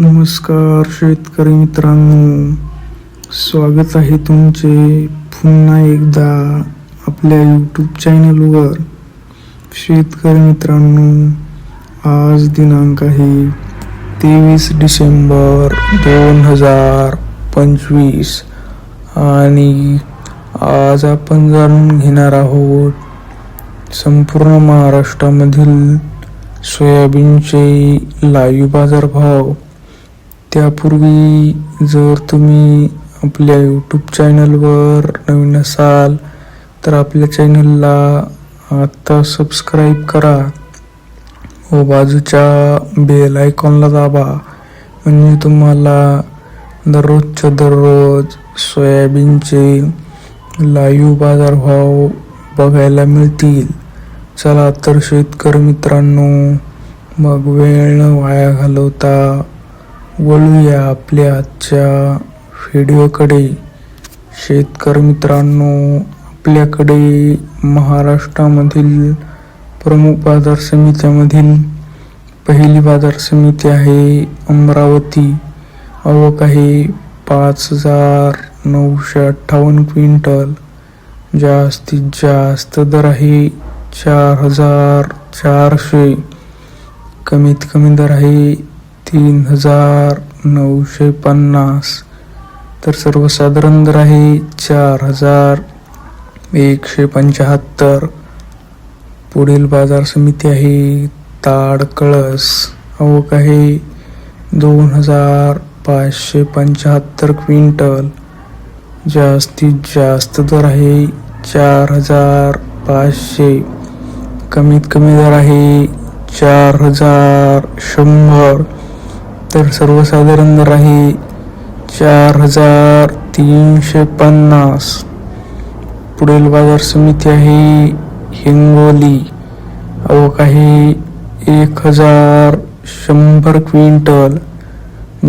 नमस्कार शेतकरी मित्रांनो, स्वागत आहे तुमचे पुन्हा एकदा आपल्या यूट्यूब चॅनलवर. शेतकरी मित्रांनो, आज दिनांक आहे 23 डिसेंबर 2025 आणि आज आपण जाणून घेणार आहोत संपूर्ण महाराष्ट्रामधील सोयाबीनचे लाईव्ह बाजारभाव. त्यापूर्वी जर तुम्ही आपल्या यूट्यूब चॅनलवर नवीन असाल तर आपल्या चॅनलला आत्ता सबस्क्राईब करा व बाजूच्या बेल आयकॉनला दाबा, म्हणजे तुम्हाला दररोजच्या दररोज सोयाबीनचे लाईव्ह बाजारभाव बघायला मिळतील. चला तर शेतकरी मित्रांनो, मग वेळ न वाया घालवता वळूया आपल्या आजच्या व्हिडिओकडे. शेतकरी मित्रांनो, आपल्याकडे महाराष्ट्रामधील प्रमुख बाजार समित्यामधील पहिली बाजार समिती आहे अमरावती. आवक आहे 5,958 क्विंटल. जास्तीत जास्त दर आहे 4,400. कमीत कमी दर आहे 3,950. तर सर्वसाधारण दर आहे 4,175. पुढील बाजार समिती आहे ताडकळस. आवक आहे 2,575 क्विंटल. जास्तीत जास्त दर आहे 4,500. कमीत कमी दर आहे 4,100. तर सर्वसाधारण दर आहे 4,350. पुढील बाजार समिती आहे हिंगोली. आवक आहे 1,100 क्विंटल.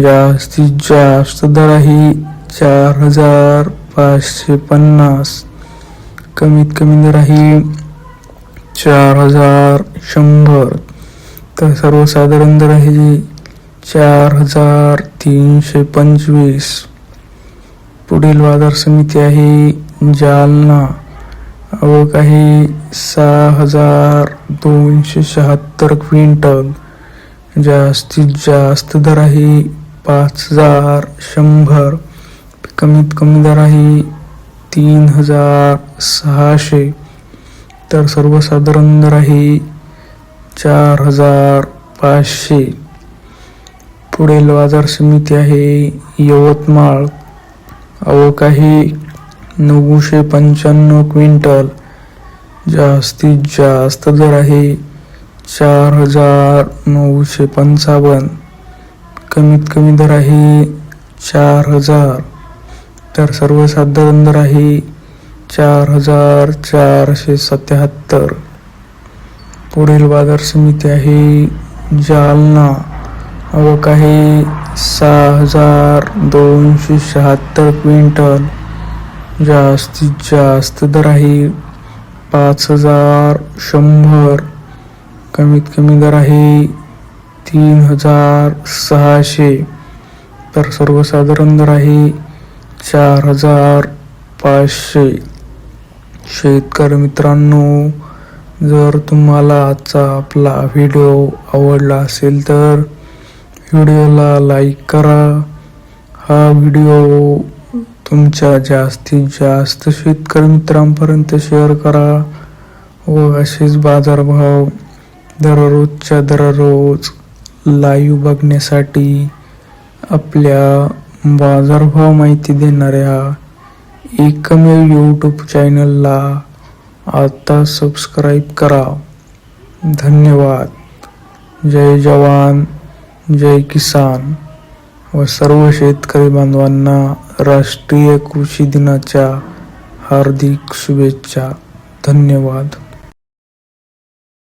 जास्तीत जास्त दर आहे 4,550. कमीत कमी दर आहे 4,100. तर सर्वसाधारण दर आहे 4,325. पुढील बाजार समिती आहे जालना. आवक आहे 6,276 क्विंटल. जास्तीत जास्त दर आहे 5,100. कमीत कमी दर आहे 3,600. तर सर्वसाधारण दर आहे 4,500. पुढील बाजार समिती आहे यवतमाळ. आवक आहे 995 क्विंटल. जास्तीत जास्त दर आहे 4,955. कमीत कमी दर आहे 4,000. तर सर्वसाधारण दर आहे 4,477. पुढील बाजार समिती आहे जालना. आवक आहे 6,276 क्विंटल. जास्तीत जास्त दर आहे 5,100. कमीत कमी दर आहे 3,600. तर सर्वसाधारण दर आहे 4,500. शेतकरी मित्रांनो, जर तुम्हाला आजचा आपला व्हिडिओ आवडला असेल तर व्हिडिओला लाईक करा. हा व्हिडिओ तुमच्या जास्तीत जास्त शेतकरी मित्रांपर्यंत शेअर करा व असेच बाजारभाव दररोजच्या दररोज लाईव्ह बघण्यासाठी आपल्या बाजारभाव माहिती देणाऱ्या एकमेव यूट्यूब चॅनलला आता सबस्क्राईब करा. धन्यवाद. जय जवान, जय किसान व सर्व शेतकरी बांधवांना राष्ट्रीय कृषी दिनाच्या हार्दिक शुभेच्छा. धन्यवाद.